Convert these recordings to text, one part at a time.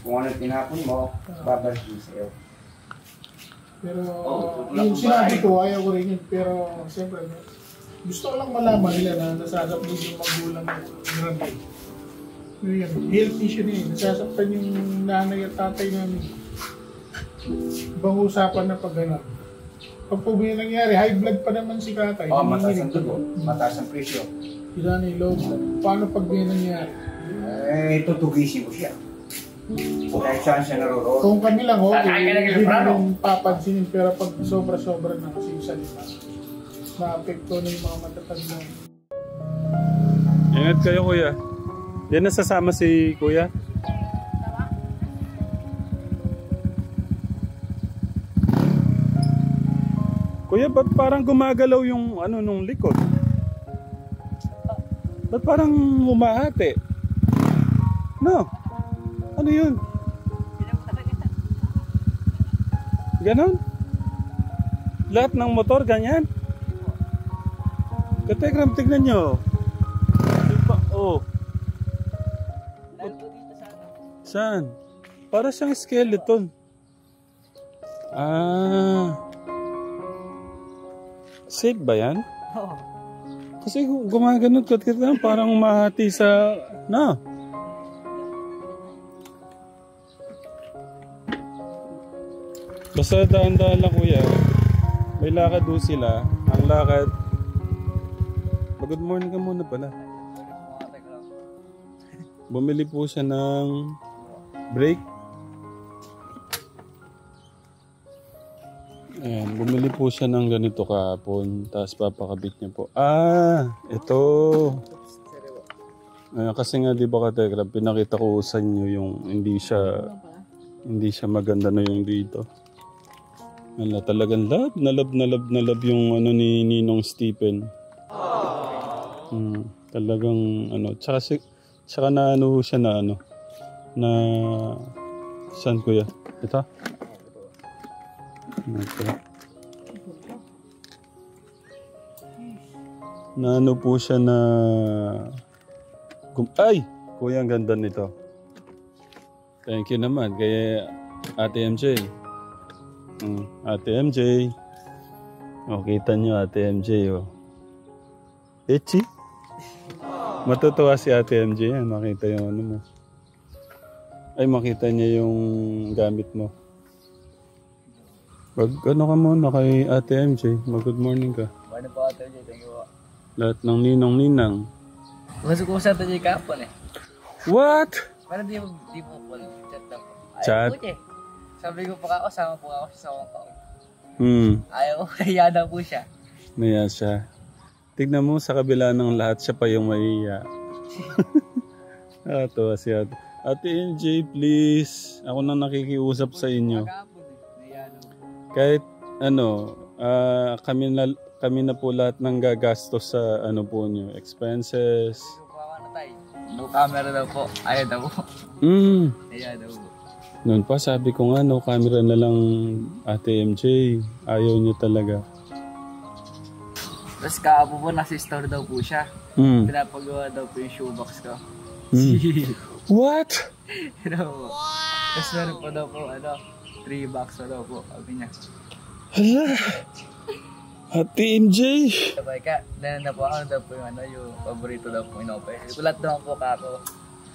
Kung ano tinapon mo, babalik sa'yo. Pero yung sinabi ko, ayaw ko rin yun. Pero siyempre, gusto ko lang malaman nila na nasasaktan yung magulang ng grabe. Yun, health issue na yun. Nasasaktan yung nanay at tatay namin. Ibang usapan na pag gano'n. Pag po may nangyari, high blood pa naman si tatay. Mataas ang dugo, mataas ang presyo. Sila na yung low blood. Paano pag may nangyari? Tutugisin mo siya. Dahil saan siya naroroon. Kung kami lang, hindi namin papansinin. Pero pag sobra-sobra na kasi isa nila, na-apekto na yung mga matatanda. Ingat kayo, kuya. Yan nasasama si kuya. Kuya, ba't parang gumagalaw yung ano nung likod? Ba't parang umahati? No? Ano yun? Ganon? Lahat ng motor ganyan? Kategram, tignan nyo. Oh. Saan? Para siyang skeleton. Ah. Safe ba yan? Oo. Kasi gumaganon ko parang umahati sa... Na. Basta daan-daan lang kuya. May lakad doon sila. Ang lakad. Good morning ka muna pala. Bumili po siya ng brake. Ayan, bumili po siya ng ganito kahapon. Tapos papakabit niya po. Ah, ito. Kasi nga di ba kategram, pinakita ko sa inyo yung hindi siya maganda na yung dito. Wala, talagang love na love yung ano ni Ninong Stephen. Talagang ano, tsaka na ano siya na ano, na saan kuya? Ito? Okay. Na ano po siya na ay! Kuya, ang ganda nito. Thank you naman kay Ate MJ. Ate MJ. O, kita nyo Ate MJ, oh. Echi? Matutuwa si Ate MJ yan. Makita yung ano mo. Ay, makita niya yung gamit mo. Ano ka muna kay Ate MJ? Mag-good morning ka. Morning po Ate MJ. Thank you po. Lahat ng ninong-ninang. Gusto ko sa Ate MJ kahapon eh. What? Parang di mo po chat lang po. Chat? Ayaw po eh. Sabi ko po ako, sama po ako sa Hong Kong. Ayaw ko, kaya na po siya. Naya siya. Tignan mo sa kabila ng lahat, siya pa yung maiya. Tuwa si Ate. Ate MJ, please. Ako na nakikiusap sa inyo. Kahit ano, kami na po lahat ng gagastos sa ano po nyo, expenses. No camera daw po. Ayaw daw po. Ayaw daw po. Noon pa sabi ko nga, no camera na lang Ate MJ. Ayaw niyo talaga. Tapos kahapon po, nasa store daw po siya. Pinapagawa daw po yung shoebox ko. What? Wow! Tapos meron po daw po, 3 box pa daw po, sabi niya. Hala! Ate MJ! Sabay ka, na po ako daw po yung paborito daw po in-offer. Kulat daw po kako.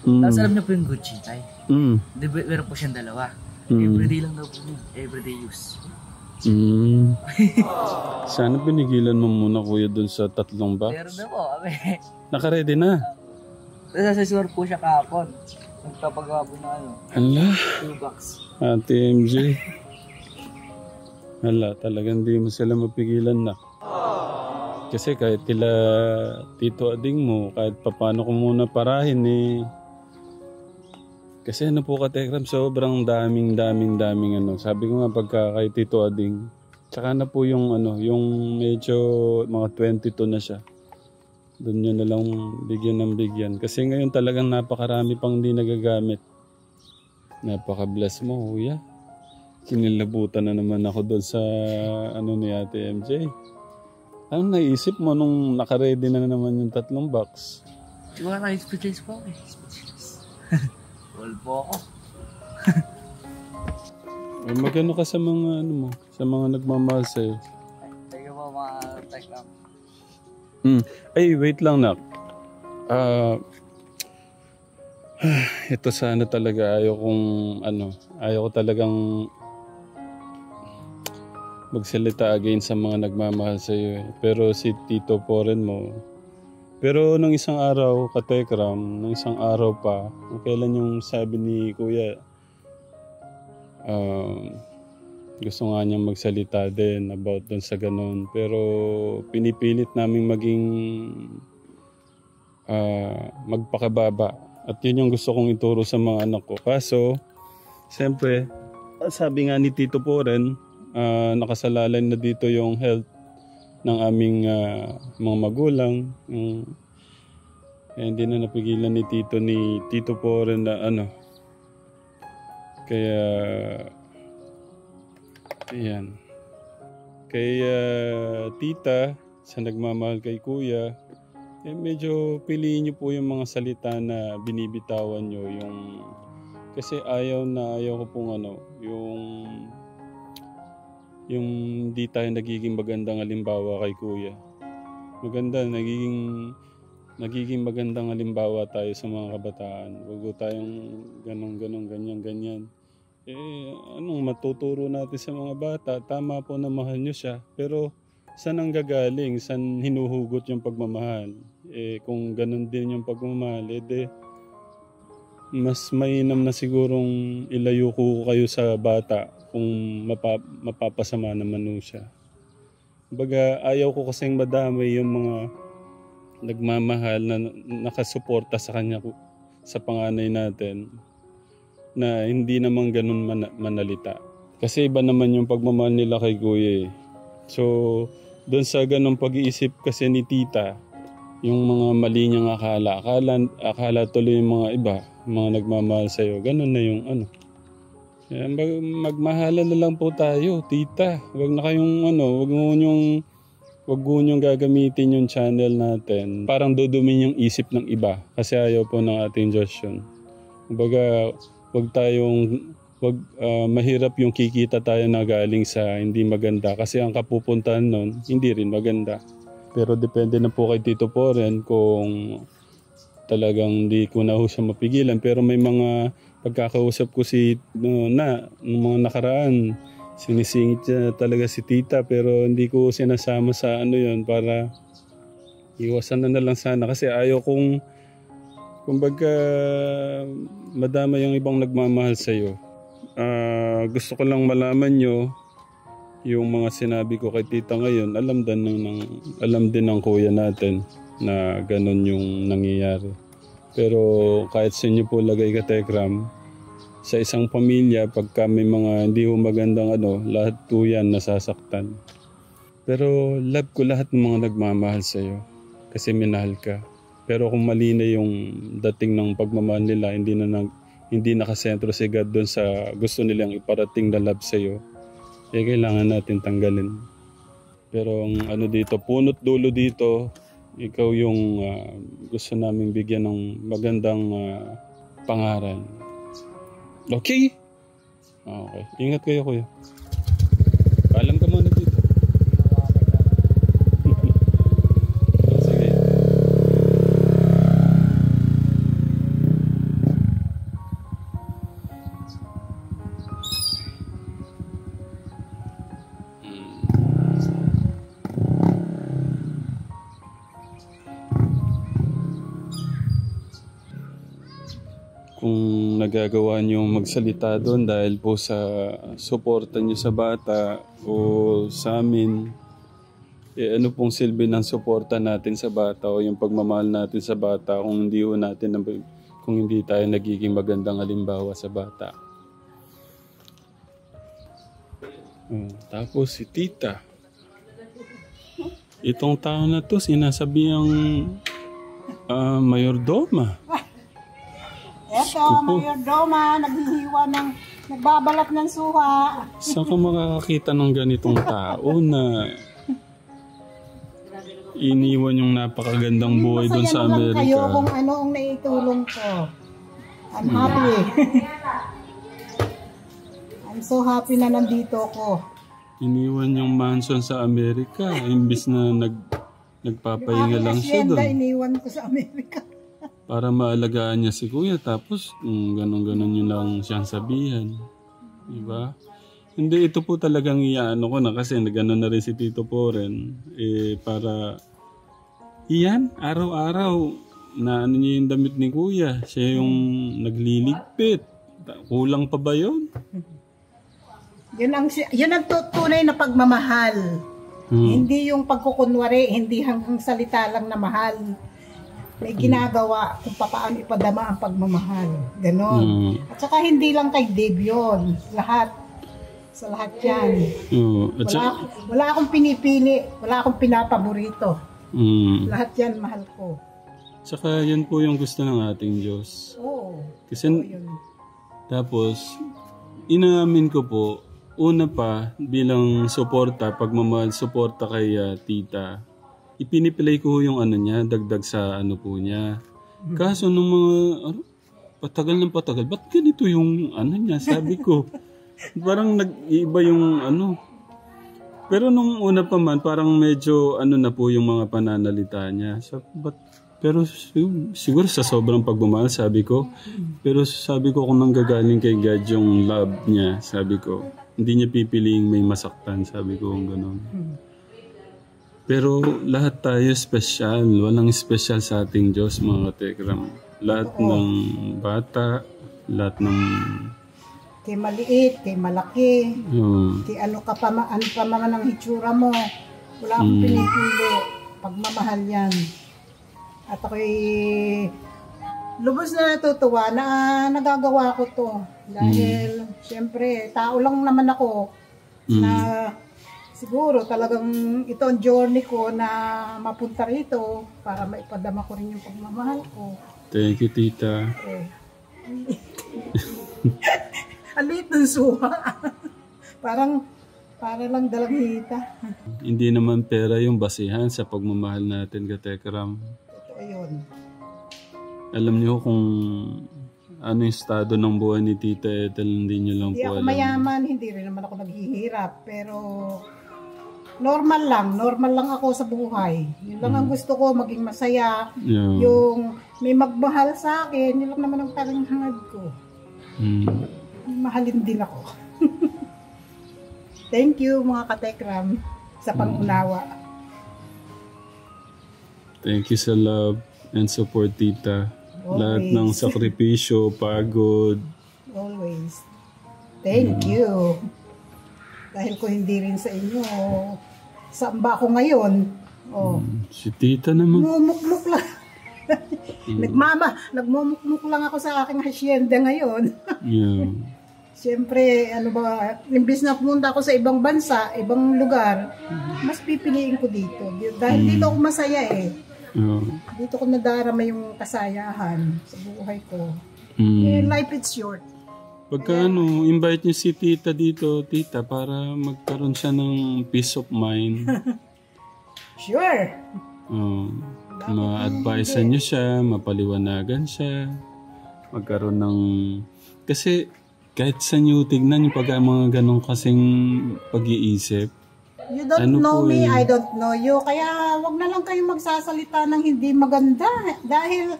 Tapos alam niyo po yung Gucci, tay. Meron po siyang dalawa. Everyday lang daw po yun. Everyday use. Sana pinigilan mo muna kuya dun sa 3 box. Meron na po, kami. Naka-ready na? Tapos sa store po siya kahapon. Nagpapagawa po na Hala! 2 box. Ate MJ. Hala, talagang di mo sila mapigilan na. Kasi kahit kila Tito Ading mo, kahit papano ko muna parahin eh. Kasi ano po katekram, sobrang daming ano. Sabi ko nga pagka kay Tito Ading, tsaka na po yung ano, yung medyo mga 22 na siya. Doon nyo na lang bigyan ng bigyan. Kasi ngayon talagang napakarami pang hindi nagagamit. Napaka-bless mo, kuya. Kinilabutan na naman ako doon sa ano ni Ate MJ. Ano naisip mo nung naka-ready na naman yung 3 box? Siguro na-speechless po ako eh. Speechless. Wall po ako. Magano ka sa mga ano mo, sa mga nagmamahal sa'yo. Thank you po mga Tekram. Ay, wait lang nak. Ito sana talaga ayaw ko talagang magsalita against sa mga nagmamahal sa iyo. Pero si Tito Poren mo. Pero nung isang araw, Katekram, nung isang araw pa, kung kailan yung sabi ni Kuya, gusto nga niyang magsalita din about dun sa ganun. Pero pinipilit naming maging magpakababa. At yun yung gusto kong ituro sa mga anak ko. Kaso, siyempre, sabi nga ni Tito Poren, nakasalalay na dito yung health ng aming mga magulang. Hindi na napigilan ni Tito Poren na Kaya, ayan. Kaya tita, sa nagmamahal kay kuya, medyo piliin niyo po yung mga salita na binibitawan niyo. Kasi ayaw ko pong yung hindi tayo nagiging magandang halimbawa kay kuya. Nagiging magandang halimbawa tayo sa mga kabataan. Huwag tayong ganyan. Anong matuturo natin sa mga bata? Tama po na mahal nyo siya. Pero saan ang gagaling? Saan hinuhugot yung pagmamahal? Kung ganun din yung pagmamahal, mas mainam na sigurong ilayo ko kayo sa bata kung mapapasama naman nun siya. Baga, ayaw ko kasing madamay yung mga nagmamahal na nakasuporta sa kanya, sa panganay natin, na hindi naman ganun manalita. Kasi iba naman yung pagmamahal nila kay kuya. So, doon sa ganung pag-iisip kasi ni tita, yung mga mali niyang akala tuloy yung mga iba, mga nagmamahal sa'yo, ganun na yung magmahalan na lang po tayo, tita. Huwag na kayong wag mo niyong gagamitin yung channel natin. Parang dudumin yung isip ng iba kasi ayaw po ng ating Diyos yun. Kumbaga, mahirap yung kikita tayo na galing sa hindi maganda kasi ang kapupuntahan nun, hindi rin maganda. Pero depende na po kay Tito Poren kung talagang hindi ko na siya mapigilan. Pero may mga pagkakausap ko nung mga nakaraan, sinisingit niya talaga si tita pero hindi ko sinasama sa yun para iwasan na lang sana kasi ayaw kong kumbaga madama yung ibang nagmamahal sa'yo. Gusto ko lang malaman nyo yung mga sinabi ko kay tita ngayon, alam din ng kuya natin na ganun yung nangyayari. Pero kahit sa inyo po lagay ka Tekram, sa isang pamilya, pagka may mga hindi ho magandang lahat po yan nasasaktan. Pero love ko lahat ng mga nagmamahal sa'yo kasi minahal ka. Pero kung mali na yung dating ng pagmamahal nila, hindi nakasentro si God doon sa gusto nilang iparating na love sa'yo, kailangan natin tanggalin. Pero ang dito, punot dulo dito, ikaw yung gusto namin bigyan ng magandang pangaral. Okay? Okay. Ingat kayo, kuya. Paalam ka muna dito. Sige. Kung nagagawa niyo magsalita doon dahil po sa suporta niyo sa bata o sa amin, ano pong silbi ng suporta natin sa bata o yung pagmamahal natin sa bata kung hindi tayo nagiging magandang halimbawa sa bata. Tapos si tita, itong tao na to sinasabihang mayordoma. Eto, mayordoma, nagbabalat ng suha. Saan ka makakakita ng ganitong tao na iniwan yung napakagandang buhay doon sa Amerika? Masaya naman kayo kung ano ang naitulong ko. I'm happy. I'm so happy na nandito ko. Iniwan yung mansion sa Amerika. Imbis na nagpapahinga lang siya Hacienda, doon. iniwan ko sa Amerika. Para maalagaan niya si kuya. Tapos ganon-ganon yun lang siyang sabihan. Diba? Hindi, ito po talagang iyaano ko na kasi nagano na rin si Tito Poren. Para iyan, araw-araw na ano niya yung damit ni kuya. Siya yung nagliligpit. Kulang pa ba yun? Yun ang tunay na pagmamahal. Hindi yung pagkukunwari, hindi hanggang salita lang na mahal. May ginagawa kung paano ipadama ang pagmamahal. Ganon. At saka hindi lang kay Dave yun. Lahat. Sa lahat yan. Wala akong pinipili. Wala akong pinapaborito. Lahat yan mahal ko. Tsaka yan po yung gusto ng ating Diyos. Oo. Kasi tapos, inaamin ko po, una pa bilang suporta, pagmamahal, suporta kay tita, ipiniplay ko yung ano niya, dagdag sa ano po niya. Kaso nung mga, patagal ng patagal, ba't ganito yung ano niya, sabi ko. Parang nag-iba yung ano. Pero nung una pa man, parang medyo ano na po yung mga pananalita niya. Pero siguro sa sobrang pagmamahal, sabi ko. Pero sabi ko kung nanggagaling kay God yung love niya, sabi ko. Hindi niya pipiliing may masaktan, sabi ko kung gano'n. Pero lahat tayo special. Walang special sa ating Diyos, mga katekram. Lahat ng bata, lahat ng... Kay maliit, kay malaki, kay ano pa man ang hitsura mo. Wala akong pinipili. Pagmamahal yan. At ako'y lubos na natutuwa na nagagawa ko to. Dahil, siyempre, tao lang naman ako na siguro talagang ito ang journey ko na mapunta rito para maipadama ko rin yung pagmamahal ko. Thank you, tita. Alit ng suha. para lang dalanghita. Hindi naman pera yung basihan sa pagmamahal natin, katekram. Ayun. Alam niyo kung ano yung estado ng buhay ni Tita Ethel, hindi niyo lang Hindi po ako alam. mayaman, hindi rin naman ako naghihirap, pero normal lang ako sa buhay. Yun lang ang gusto ko, maging masaya. Yeah. Yung may magmahal sa akin, yun lang naman ang talang hangad ko. Mahalin din ako. Thank you mga katekram sa pangunawa. Thank you sa love and support, tita. Always. Lahat ng sakripisyo, pagod. Always. Thank you. Dahil ko hindi rin sa inyo, saan ba ako ngayon? Si tita naman. Nagmumukmuk lang. Nagmumukmuk lang ako sa aking hacienda ngayon. Yeah. Siyempre, imbis na pumunta ako sa ibang bansa, ibang lugar, mas pipiliin ko dito. Dahil dito ako masaya eh. Dito ko nadarama yung kasayahan sa buhay ko. Life is short. Pagka invite niyo si tita dito, tita, para magkaroon siya ng peace of mind. Sure. Ma-advisean niyo siya, mapaliwanagan siya, magkaroon ng... Kasi kahit sa niyo tignan yung mga ganong kasing pag-iisip. You don't know me, I don't know you. Kaya wag na lang kayong magsasalita ng hindi maganda. Dahil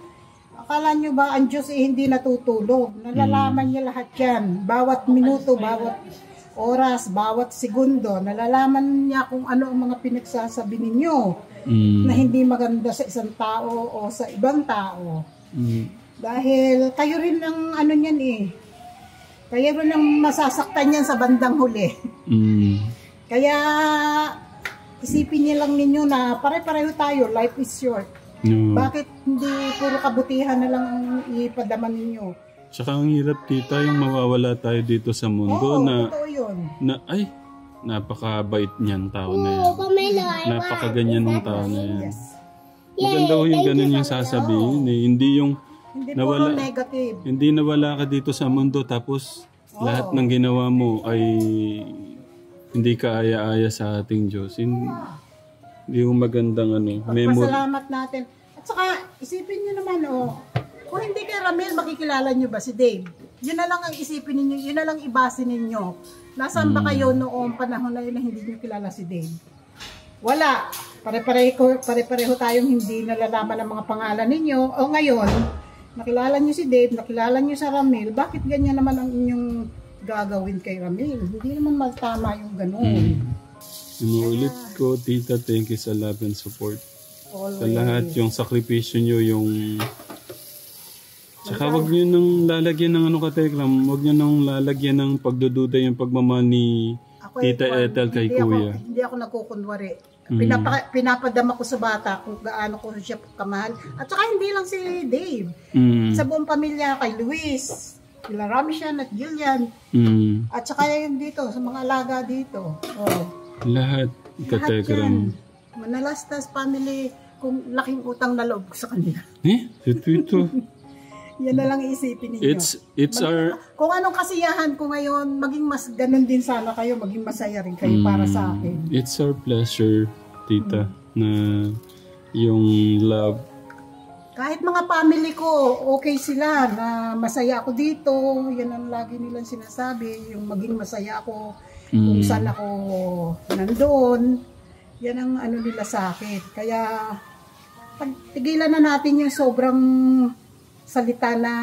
akala nyo ba ang Diyos hindi natutulog? Nalalaman niya lahat yan. Bawat minuto, bawat oras, bawat segundo. Nalalaman niya kung ano ang mga pinagsasabi ninyo na hindi maganda sa isang tao o sa ibang tao. Dahil kayo rin ang ano niyan eh. Kayo rin ang masasaktan yan sa bandang huli. Kaya isipin niyo lang ninyo na pare-pareho tayo, life is short. Bakit hindi puro kabutihan na lang ang ipadama ninyo? Tsaka ang hirap, tita, yung mawawala tayo dito sa mundo totoo yun. Ay, napakabait niyan tao na yan. Napakaganyan ng tao na yan. Yes. Maganda ho yung ganun yung sasabihin. Hindi yung Hindi puro negative. Hindi nawala ka dito sa mundo tapos lahat ng ginawa mo ay hindi ka aya-aya sa ating Diyos. Hindi yung magandang Pasalamat natin. At saka, isipin nyo naman, kung hindi kay Ramil, makikilala nyo ba si Dave? Yun na lang ang isipin ninyo, yun na lang ibase ninyo. Nasaan ba kayo noong panahon na yun na hindi nyo kilala si Dave? Wala. Pare-pareho tayong hindi nalalaman ng mga pangalan ninyo. O ngayon, nakilala nyo si Dave, nakilala nyo sa Ramil, bakit ganyan naman ang inyong gagawin kay Ramil? Hindi naman matama yung gano'n. Inuulit ko, tita, thank you sa love and support. Always. Sa lahat, yung sakripisyo nyo, yung... Tsaka wag nyo nang lalagyan ng ano ka, Tekram, wag nyo nang lalagyan ng pagdududa yung pagmamahal ni Tita Ethel kay Kuya. Hindi ako nagkukunwari. Pinapadama ko sa bata kung gaano ko siya kamahal. At saka hindi lang si Dave. Sa buong pamilya, kay Luis, kila Ramshan at Gillian. At saka yung dito, sa mga alaga dito. Oh. Lahat, Lahat Tekram. yan. Manalastas family, kung laking utang na loob ko sa kanila. Ito. Yan na lang isipin ninyo. It's our... Kung anong kasiyahan ko ngayon, maging mas ganun din sana kayo, maging masaya rin kayo para sa akin. It's our pleasure, tita, na yung love. Kahit mga family ko, okay sila na masaya ako dito. Yan ang lagi nilang sinasabi, yung maging masaya ako kung saan ako nandoon. Yan ang ano nila sa akin. Kaya pagtigilan na natin yung sobrang salita na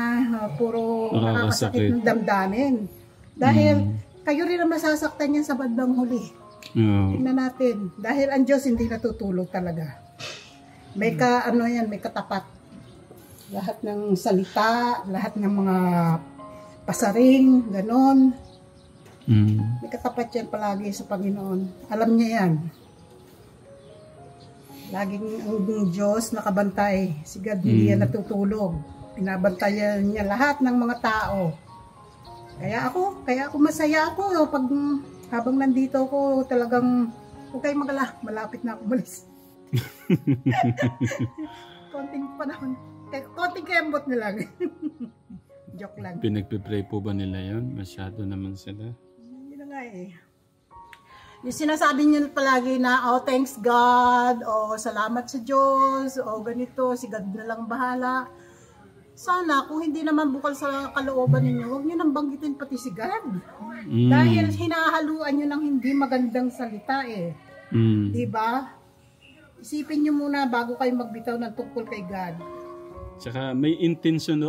puro nakakasakit ng damdamin. Dahil kayo rin ang masasaktan yan sa bandang huli. Tingnan natin. Dahil ang Diyos hindi natutulog talaga. May may katapat. Lahat ng salita, lahat ng mga pasaring, ganon. May katapat yan palagi sa Panginoon. Alam niya yan. Laging ang Diyos nakabantay. Si God hindi yan natutulog. Pinabantayan niya lahat ng mga tao. Kaya ako masaya ako. Pag habang nandito ako talagang huwag kayong magala. Malapit na ako malis. Konting panahon. Konting kembot na lang. Joke lang. Pinagpipray po ba nila yun? Masyado naman sila. Yun na nga eh. Yung sinasabi niyo palagi na, oh, thanks God, o salamat sa Diyos, o ganito, si God na lang bahala. Sana, kung hindi naman bukal sa kalooban ninyo, huwag niyo nang banggitin pati si God. Dahil hinahaluan niyo ng hindi magandang salita eh. Diba? Isipin niyo muna bago kayo magbitaw ng tungkol kay God. Tsaka may intention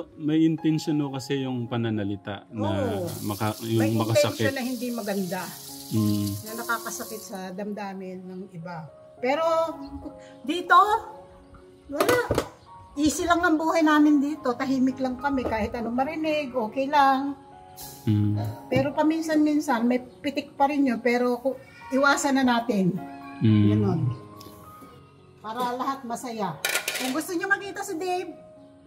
kasi yung pananalita na yung may makasakit. intention na hindi maganda. Na nakakasakit sa damdamin ng iba. Pero dito, wala. Easy lang ang buhay namin dito. Tahimik lang kami. Kahit anong marinig, okay lang. Pero paminsan-minsan, may pitik pa rin yun. Pero iwasan na natin. Ganon. Para lahat masaya. Kung gusto nyo makita si Dave,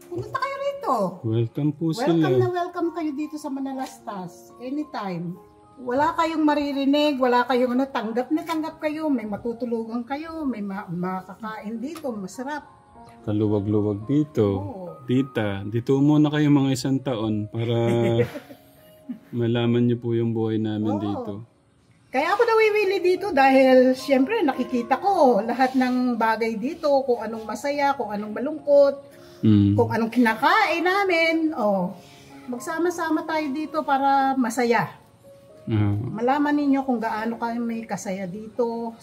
pumunta kayo rito. Welcome po sila. Welcome na welcome kayo dito sa Manalastas. Anytime. Wala kayong maririnig, wala kayong tanggap na tanggap kayo, may matutulugan kayo, may makakain dito, masarap. Kaluwag-luwag dito. Tita, dito muna kayo mga 1 taon para malaman niyo po yung buhay namin dito. Kaya ako nawiwili dito dahil siyempre nakikita ko lahat ng bagay dito, kung anong masaya, kung anong malungkot, kung anong kinakain namin. Magsama-sama tayo dito para masaya. Malaman ninyo kung gaano kayo may kasaya dito.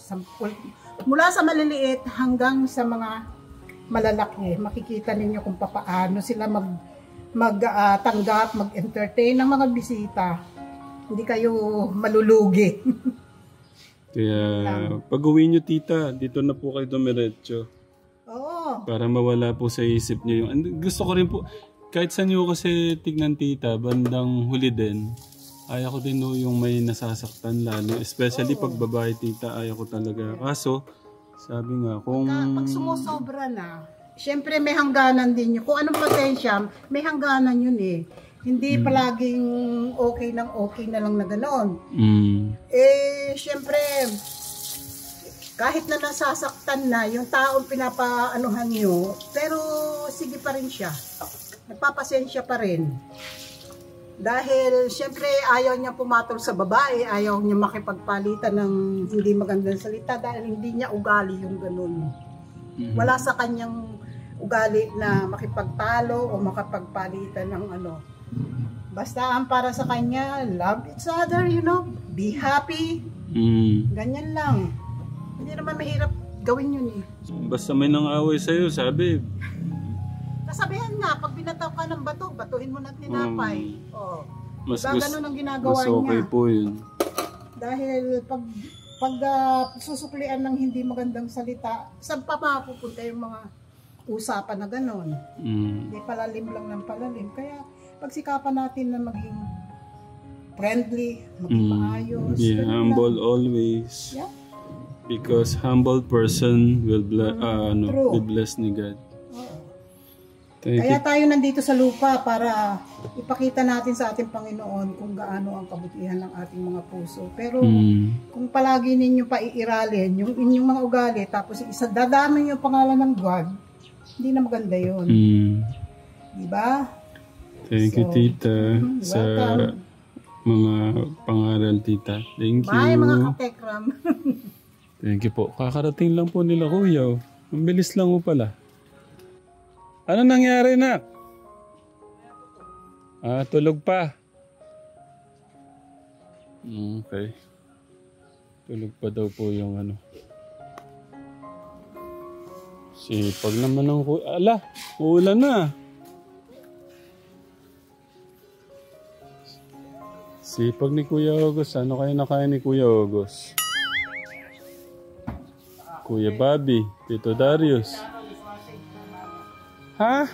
Mula sa maliliit hanggang sa mga malalaki. Makikita ninyo kung paano sila magtanggap, mag-entertain ng mga bisita. Hindi kayo malulugi. Kaya pag uwi nyo, tita, dito na po kayo dumiretso. Oo. Para mawala po sa isip nyo yung... Gusto ko rin po, kahit saan nyo kasi tignan, tita, bandang huli din, ayaw ko din yung may nasasaktan lalo. Especially pag babae, tita, ayaw ko talaga. Kaso, sabi nga, kung... Pag sumusobra na, syempre may hangganan din yun. Kung anong pasensya, may hangganan yun eh. Hindi palaging okay na lang na ganoon. Syempre, kahit na nasasaktan na, yung taong pinapaanuhan nyo, pero sige pa rin siya. Nagpapasensya pa rin. Dahil, syempre, ayaw niya pumatol sa babae, ayaw niya makipagpalitan ng hindi magandang salita dahil hindi niya ugali yung ganun. Wala sa kanyang ugali na makipagtalo o makapagpalitan ng ano. Basta ang para sa kanya, love each other, you know, be happy. Ganyan lang. Hindi naman mahirap gawin yun eh. Basta may nang-away sa'yo, sabi. Kasabihan nga, pag binataw ka ng bato, batuhin mo na tinapay. Mas, Diba ganun ang ginagawa mas okay niya. po yun. Dahil pag susuklian ng hindi magandang salita, saan pa mapupunta yung mga usapan na gano'n? Hindi palalim lang ng palalim. Kaya pagsikapan natin na maging friendly, maging maayos. Yeah, ganun humble lang. always. Yeah. Because humble person will True. be blessed ni God. Oo. Thank Kaya you. tayo nandito sa lupa para ipakita natin sa ating Panginoon kung gaano ang kabutihan ng ating mga puso. Pero kung palagi ninyo paiiralin yung inyong mga ugali, tapos dadami yung pangalan ng God, hindi na maganda yun. Diba? Thank you, Tita, sa welcome. mga pangaral, Tita. Thank you. Bye mga katekram. Thank you po. Kakarating lang po nila, Kuya. Ang bilis lang po pala. Ano nangyari, nak? Tulog pa. Okay. Tulog pa daw po yung ano. Sipag naman ng Kuya. Ala, uulan na. Sipag ni Kuya August. Ano kayo nakain ni Kuya August? Kuya Bobby, Tito Darius. Ha?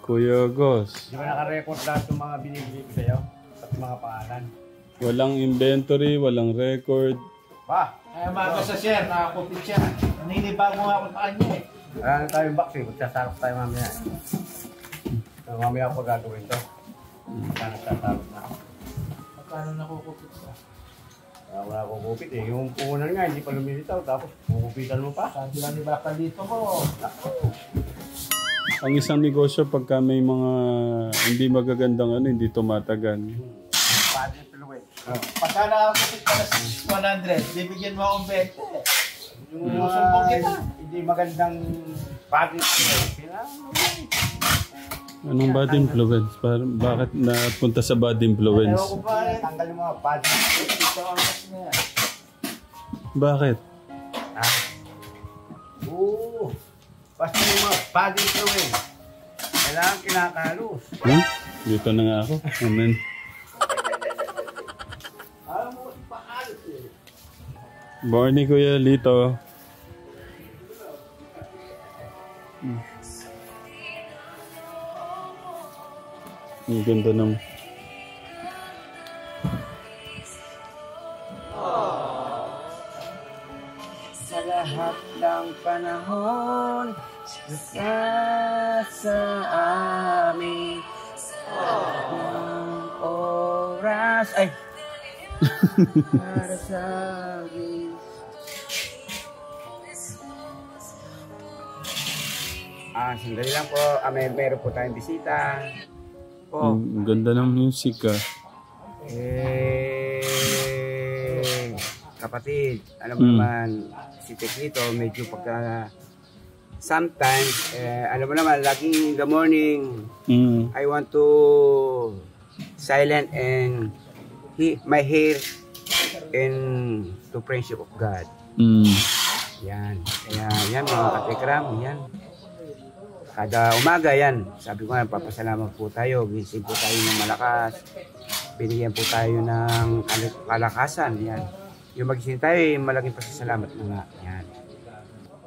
Kuya August. Di ba naka-record lahat yung mga binibigay ko sa'yo? At mga pangalan? Walang inventory, walang record. Pa! Kaya maga sa share, nakakupit siya. Naninibago nga ako sa kanya eh. Wala na tayong boxing, magsasarap tayo mamaya. So, mamaya ako gagawin to. Sana nagsasalot na ako. Paano nakukupit ka? Wala akong kupit eh. Yung puhunan nga, hindi pa lumilitaw. Tapos, kukupitan mo pa. Sabi lang ni Baka dito ko. Ang isang negosyo pagka may mga hindi magagandang ano, hindi tumatagal. Pati piluwin. Pagka nakakupit ka na 100, bibigyan mo akong 20. Yung sumbong kita. Hindi magandang pati piluwin. Anong bad influence? Bakit napunta sa bad influence? Ewan ko pa eh. Tanggalin mo nga, pati piluwin. Ito ang mas niya. Bakit? Ha? Oo. Basta yung mga pati piluwin. Kailangan kinakalos. Dito na nga ako. Amen. Alam mo, ipakalos eh. Morning, Kuya Lito. Ang ganda ng... Sa lahat ng panahon, sa amin ng oras ay para sa amin. Sandali lang po. Meron po tayong bisita. Po. Ang ganda ng music, ah. Kapatid, alam mo naman, si Teklito, medyo pagka sometimes, alam mo naman, laging in the morning, I want to silent and my hair and to friendship of God. Yan. Kaya yan mga katekram, yan. Kada umaga yan, sabi ko nga, papasalamat po tayo, gising po tayo ng malakas, binigyan po tayo ng kalakasan, yan. Yung magising tayo, malaking pasasalamat na nga, yan.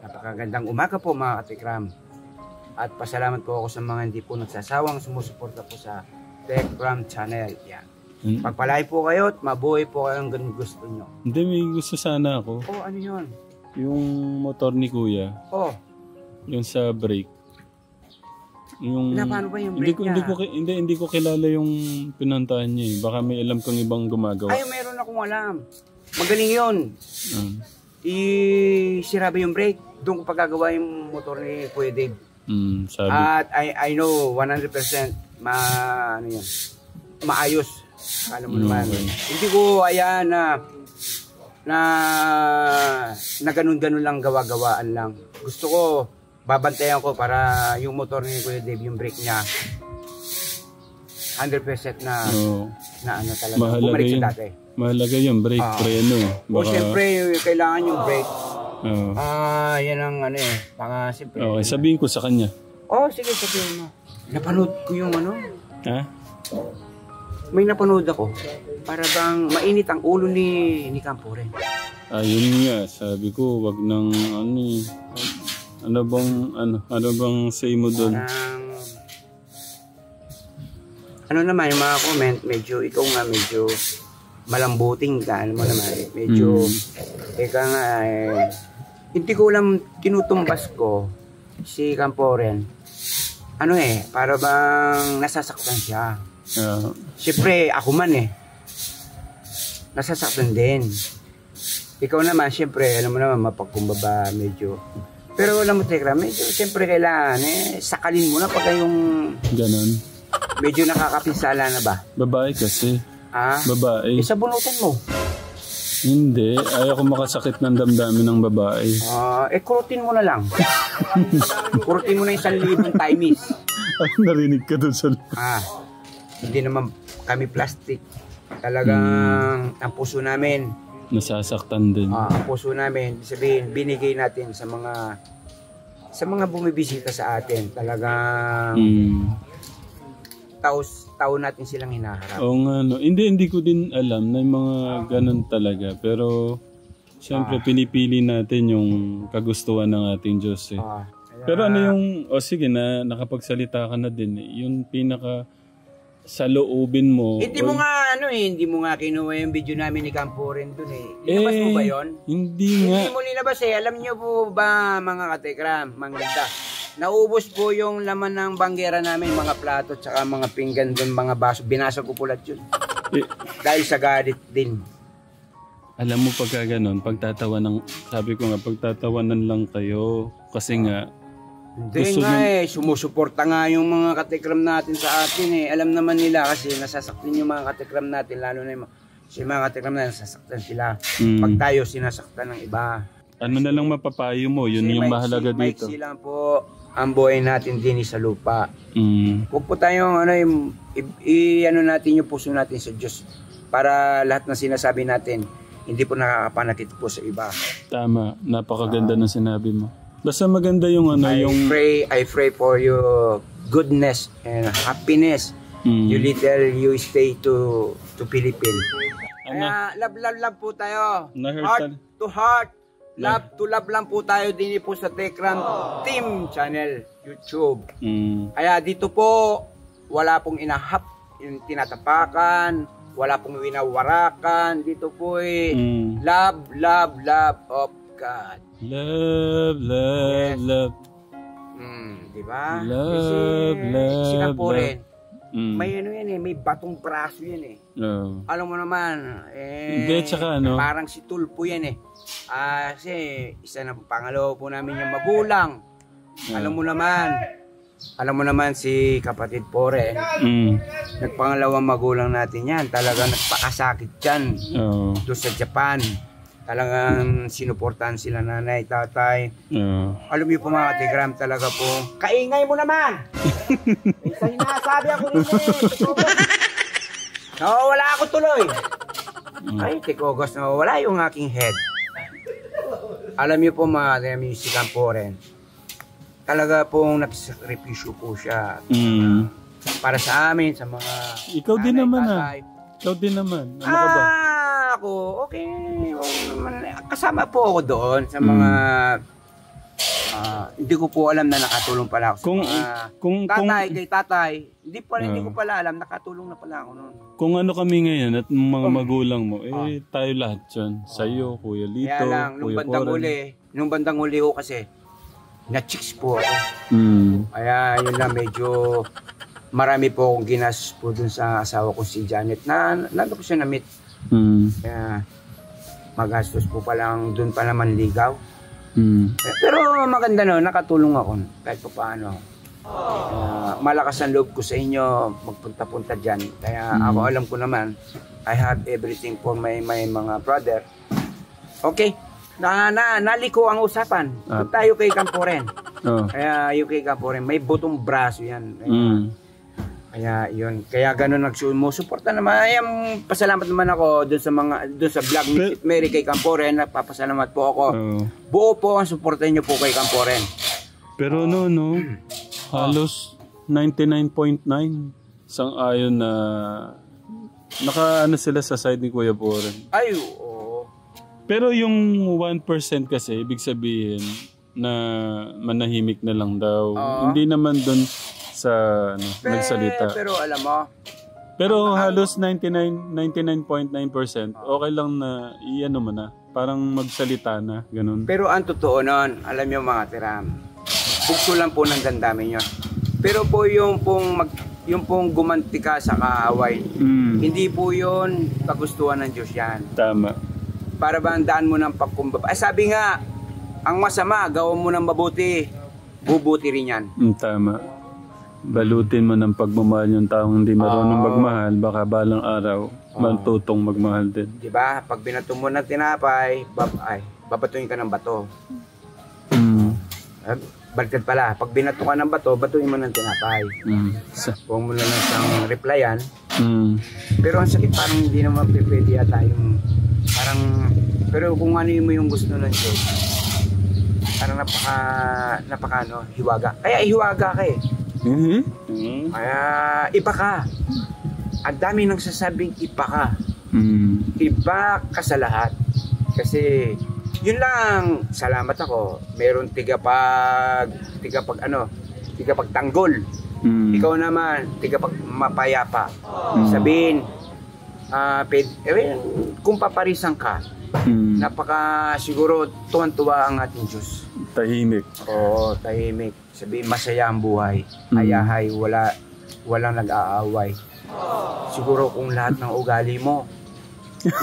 Napakagandang umaga po mga katikram. At pasalamat po ako sa mga hindi po nagsasawang sumusuporta po sa Tekram Channel, yan. Pagpalay po kayo at mabuhay po kayo ang ganun gusto nyo. Hindi, may gusto sana ako. Oh, ano yun? Yung motor ni Kuya, Oh, yung sa brake. Yung paano ba yung brake niya? Hindi ko kilala yung pinuntahan niya eh. Baka may alam kang ibang gumagawa. Ay, meron akong alam. Magaling yun. Isiraba yung brake. Doon ko pagkagawa yung motor ni Kuya Dave. Sabi. At I know 100% ano yan, maayos. Alam mo naman. Okay. Hindi ko ayan na na ganun-ganun lang gawa-gawaan lang. Gusto ko, babantayan ko para yung motor ni Kuya Dave, yung brake niya, 100% na ano talaga. Mahalaga Bumalik yun. sa dati. Mahalaga yung brake, preno. O siyempre, kailangan yung brake. Oo. Yan ang ano eh. Baka siyempre. Okay, sabihin ko sa kanya. Sige, sabihin mo. Napanood ko yung ano. Ha? May napanood ako. Para bang mainit ang ulo ni Camporen. Ayun nga, sabi ko, wag nang ano eh. Ano bang say mo doon? Ano naman yung mga comment, medyo ikaw nga medyo malambuting ka, ano mo naman, medyo ika nga hindi ko alam, tinutumbas ko si Camporen, ano para bang nasasaktan siya. Siyempre ako man nasasaktan din. Ikaw naman, siyempre alam mo naman, mapagkumbaba medyo. Pero alam mo, Tekra, medyo siyempre kailangan sakalin mo na pagka yung ganon. Medyo nakakapinsala na ba? Babae kasi. Babae. Sabunutan mo. Hindi. Ayaw ko makasakit ng damdamin ng babae. Kurutin mo na lang. Kurutin mo na 1,000 times. Narinig ka doon sa... Hindi naman kami plastic. Talagang ang puso namin. Nasasaktan din. Ang puso namin, sabihin, binigay natin sa mga bumibisita sa atin. Talagang tao natin silang hinaharap. Oo nga, no. Hindi ko din alam na yung mga ganun talaga. Pero, siyempre, pinipili natin yung kagustuhan ng ating Diyos Pero ano yung, sige na, nakapagsalita ka na din yung pinaka sa loobin mo. Hindi mo nga, hindi mo nga kinuha yung video namin ni Camporen dun Linabas mo ba yun? Hindi nga. Hindi mo linabas Alam nyo po ba, mga katekram, mangganda, naubos po yung laman ng banggera namin, mga plato, tsaka mga pinggan dun, mga baso. Binasa ko pulat yun. Dahil sa galit din. Alam mo pagka ganun, sabi ko nga, pagtatawanan lang kayo. Kasi nga, hindi nga sumusuporta nga yung mga katekram natin sa atin Alam naman nila kasi nasasaktan yung mga katekram natin, lalo na yung mga katekram natin, nasasaktan sila. Pag tayo sinasaktan ng iba. Ano na lang mapapayo mo, yun yung mahalaga dito. Maiksi lang po ang buhay natin din sa lupa. Huwag po tayong natin yung puso natin sa Diyos para lahat ng sinasabi natin hindi po nakakapanakit po sa iba. Tama, napakaganda ng sinabi mo. Basta maganda yung I pray for your goodness and happiness. You stay to Philippines. Kaya love po tayo. Heart to heart. Love to love lang po tayo din po sa Tekram Team Channel YouTube. Kaya dito po wala pong tinatapakan, wala pong winawarakan. Dito po love of God. Love. Diba? Love. Si Camporen, may may batong braso yan Alam mo naman, parang si Tulpo yan kasi isa ng pangalawa po namin yung magulang. Alam mo naman si kapatid Pore, nagpangalawang magulang natin yan. Talagang nagpakasakit yan doon sa Japan. Talagang sinuportahan sila nanay, tatay. Alam mo po mga katekram, talaga po. Kaingay mo naman! Isa sinasabi ako nawawala ako tuloy. Ay, tikogos, nawawala yung aking head. Alam niyo po mga si Camporen, talaga pong nagsakripisyo po siya para sa amin, sa mga ikaw din naman Ikaw din naman. Ano ka ba? Ako, okay. Kasama po ako doon sa mga hindi ko po alam na nakatulong pala ako kay tatay. Hindi ko pala alam, nakatulong na pala ako noon. Kung ano kami ngayon at mga magulang mo, tayo lahat yun. Sa'yo, Kuya Lito, Kaya lang, nung bandang huli ko kasi, na-chicks po ako. Kaya yun lang, medyo marami po akong ginas po dun sa asawa ko si Janet. Nando ko siya na-meet. Kaya magastos po palang dun pa naman ligaw. Pero maganda nakatulong ako kahit pa paano. Malakas ang loob ko sa inyo magpunta-punta dyan. Kaya ako alam ko naman, I have everything for my mga brother. Okay. Naliko ang usapan. Doon tayo kay Camporen. Kaya yung kay Camporen, may butong braso yan. Kaya yun. Kaya ganun nagsusuporta naman. Ayun, pasalamat naman ako doon sa vlog ni Mary kay Camporen. Nagpapasalamat po ako. Buo po ang suporta niyo po kay Camporen. Pero halos 99.9 sang-ayon na naka-ano sila sa side ni Kuya Poren. Ay, oo. Pero yung 1% kasi, ibig sabihin na manahimik na lang daw. Hindi naman doon sa nagsalita. Pero alam mo. Pero halos 99.9% okay lang na iano mo na. Parang magsalita na, ganun. Pero ang totoo nun, alam niyo mga tiram, bukso lang po ng damdamin nyo. Pero po yung pong gumanti ka sa kaaway, hindi po yun kagustuhan ng Diyos yan. Tama. Para ba ang daan mo ng pagkumbaba? Sabi nga, ang masama, gawin mo ng mabuti, bubuti rin yan. Tama. Balutin mo ng pagmamahal yung taong hindi marunong magmahal, baka balang araw, matutong magmahal din. Diba? Pag binato mo ng tinapay, babatuin ka ng bato. Baliktad pala, pag binato ka ng bato, batuin mo ng tinapay. Huwag mo na lang siyang replyan. Pero ang sakit, parang hindi naman pwede yata yung parang, pero kung ano yung gusto ng Diyos, parang napaka hiwaga. Kaya hiwaga ka eh. Kaya iba ka. Ang dami nang sasabing iba ka. Iba ka sa lahat. Kasi yun lang, salamat ako. Meron tigapagtanggol. Ikaw naman, tigapag mapayapa. Sabihin, kung paparisan ka, napaka siguro tuwan-tuwa ang ating Diyos. Tahimik. Oo, tahimik. Sabihin, masaya ang buhay. Ayahay, walang nag-aaway. Siguro kung lahat ng ugali mo,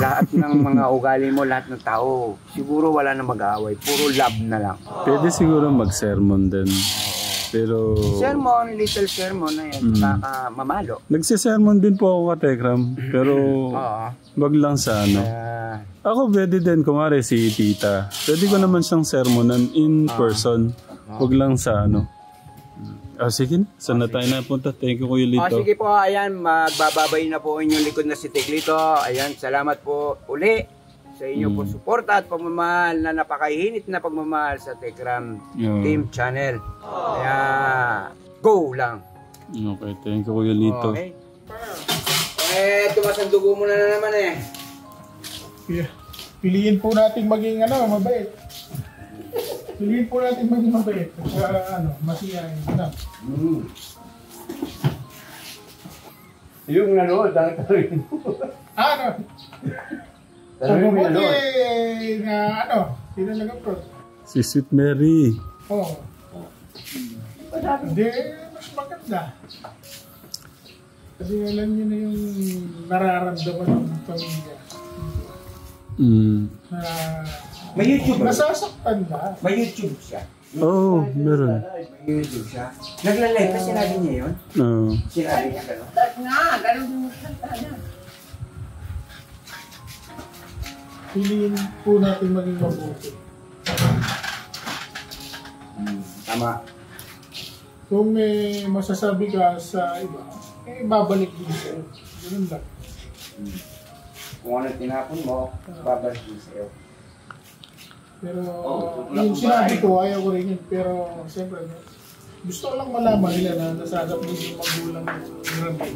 lahat ng mga ugali mo, lahat ng tao, siguro wala na mag-aaway. Puro love na lang. Pwede siguro mag-sermon din. Pero sermon, little sermon na yan, baka mamalo. Nagsisermon din po ako katekram, pero wag lang sa ano. Ako pwede din, kumari si tita. Pwede ko naman siyang sermonan in person. Wag lang sa ano. Sige, saan na tayo napunta? Thank you, Kuya Lito. Sige po, ayan, magbababay na po inyong likod na si Teklito. Ayan, salamat po uli sa inyo po suporta at pagmamahal na napakahinit na pagmamahal sa Tekram Team Channel. Kaya, go lang. Okay, thank you, Kuya Lito. Okay. Tumas ang dugo mo na naman eh. Piliin po natin maging mabait. Piliin po natin maging mabait. Masiyahin. Yung nanood, tanong mo. Sino nag-upload? Si Sweet Mary. Hindi, mas maganda. Kasi alam niyo na yung nararamdaman ng pamilya. May YouTube ba? Nasasaktan na. May YouTube siya. Oo, meron. May YouTube siya. Nagla-live ka, sinabi niya yun? Oo. Sinabi niya gano'n? Ganun din mo sana. Piliin po natin maging mabuti. Tama. Kung may masasabi ka sa iba, babalik din sa'yo. Ganun lang. Kung ano tinapon mo, babalik din sa'yo. Pero yung sinabi ko, ayaw ko rin yun. Pero siyempre, gusto ko lang malaman nila na nasasaktan yung magulang ng grabe.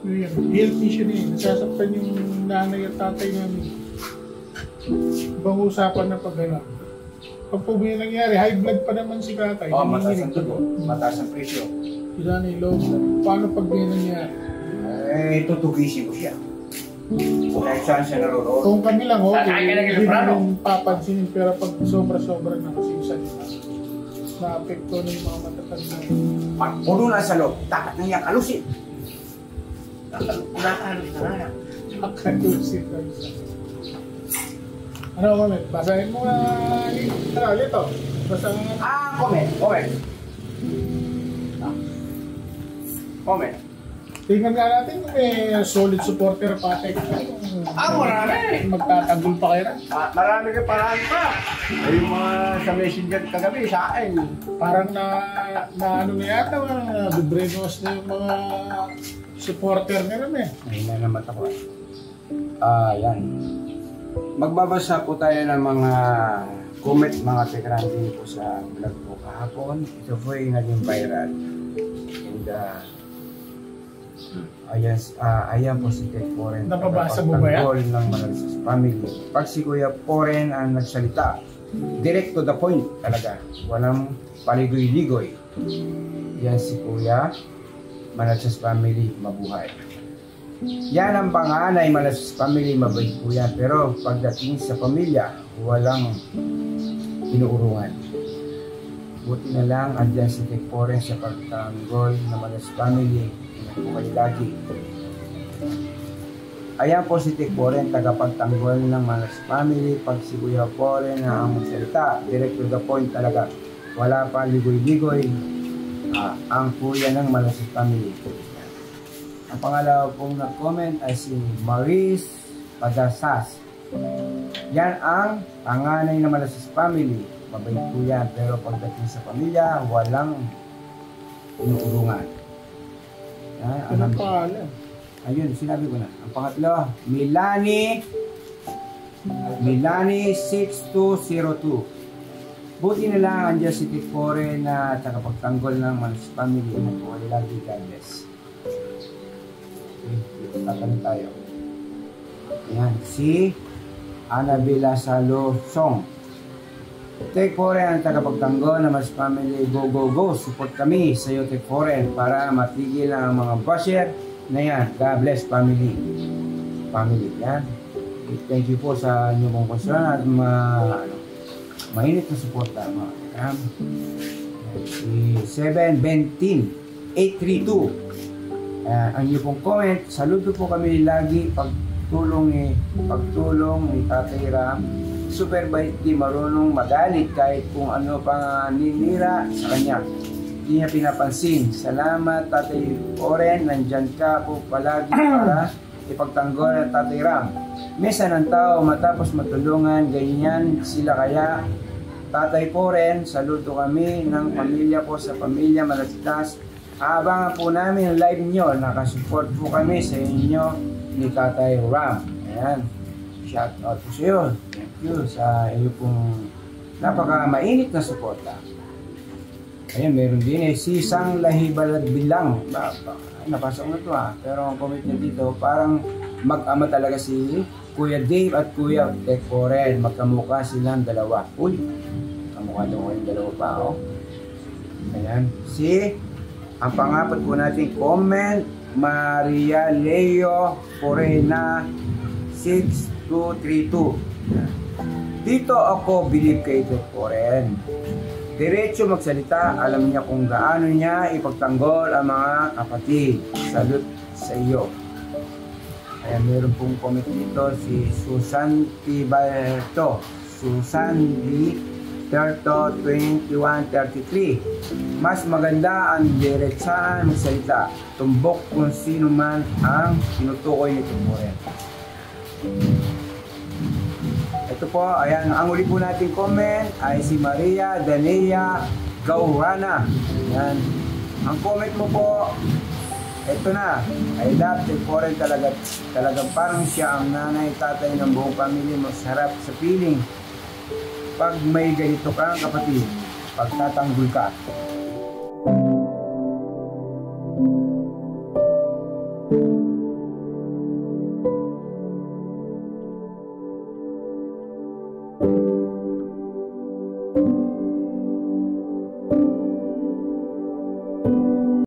Yun, health issue na yun. Nasasaktan yung nanay at tatay namin. Ibang usapan na pag-anak. Pag po may nangyari, high blood pa naman si tatay. Mataas ang dugo, mataas ang presyo. Sila na yung low blood. Paano pag may nangyari? Tutugisin ko siya. Kahit saan siya naroon. Kung kami lang, hindi namin papansinin. Pero pag sobra-sobra na kasi yung salita, na-apekto na yung mga matatanda. Puno na sa loob, dapat na niyang alusin. Nakakalus na nga. Nakalusin na siya. Ano, comment? Basahin mo nga Lito. Basahin mo nga. Comment. Tingnan nga natin kung may solid supporter pa. Marami! Magtatagol pa kayo. Marami pa. Ay, yung mga sa messenger kagabi sa akin. Parang na ano na yata, bibrainwash na yung mga supporter nila eh. Ayun na naman ako. Yan. Magbabasa po tayo ng mga comment mga tekram din po sa vlog po kahapon. Ito po yung naging viral. And ayan po si Tek Foren. Napabasa mo ba yan? Ng Manalasas family. Pag si Kuya Foren ang nagsalita, direct to the point talaga. Walang paligoy-ligoy. Yan si Kuya Manalasas family, mabuhay. Yan ang panganay, Manalasas family, mabait po yan. Pero pagdating sa pamilya, walang inuurungan. Buti na lang, andyan si Tek Foren sa pagtanggol ng Manalasas family. Ingat po kayo lagi. Ayan po si Tek Foren, tagapagtanggol ng Manalasas family. Pag si Kuya Foren na ang magsalita, direct to the point talaga. Wala pa ligoy-ligoy. Ang kuya ng Manalasas family. Ang pangalawa pong nag-comment ay si Maris Pagasas. Yan ang panganay ng Manalasas family. Mabait po yan. Pero pagdating sa pamilya, walang inuurungan. Anong pangalan? Ayun, sinabi ko na. Ang pangatlo, Milani 6202. Buti na lang andyan si Tek Foren na tagapagtanggol ng Manalasas family. Ito ay lagi, God bless. Tatanong tayo. Ayan, si Annabella Salosong. Tek Foren ang tagapagtanggol ng Manalasas family. Go, go, go. Support kami sa iyo, Tek Foren, para matigil ang mga basher na yan. God bless family. Yan. Thank you po sa inyong pong concern at mainit na suporta. Si 7-bentin-832. Ang inyong pong comment, saludo po kami lagi pagtulong ni Tatay Ram. Super bait, di marunong magalit kahit kung ano pang ninira sa kanya. Hindi niya pinapansin. Salamat Tatay Foren, nandyan ka po palagi para ipagtanggol ng Tatay Ram. Mesa ng tao matapos matulungan, ganyan sila kaya. Tatay Foren, saludo kami ng pamilya po sa Pamilya Manalasas. Abangan po namin ang live nyo. Nakasupport po kami sa inyo ni Tatay Ram. Ayan. Shout out po sa iyo. Thank you sa iyo pong napaka-mainit na suporta. Ayan, meron din si Sang Lahibalad Bilang. Napasok na ito Pero ang comment niya dito, parang mag-ama talaga si Kuya Dave at Kuya Tek Foren. Magkamukha silang dalawa. Uy, kamukha daw kayong dalawa pa Ayan. Ang pangapat po natin comment, Maria Leo Corena 6232. Dito ako believe kay Tek Foren. Diretso magsalita, alam niya kung gaano niya ipagtanggol ang mga kapatid. Salute sa iyo. Ayan, meron pong comment dito si Susan Tibalto. Susan D. 2133. Mas maganda ang diretsahan magsalita. Tumbok kung sino man ang tinutukoy ni Tek Foren. Ito po, ayan, ang uli po natin comment ay si Maria Danea Gaurana. Ayan. Ang comment mo po, ito na. I love Tek Foren talaga. Talagang parang siya ang nanay, tatay ng buong pamilya mo. Sarap sa feeling. Pag may ganito kang kapatid, pagtatanggol ka.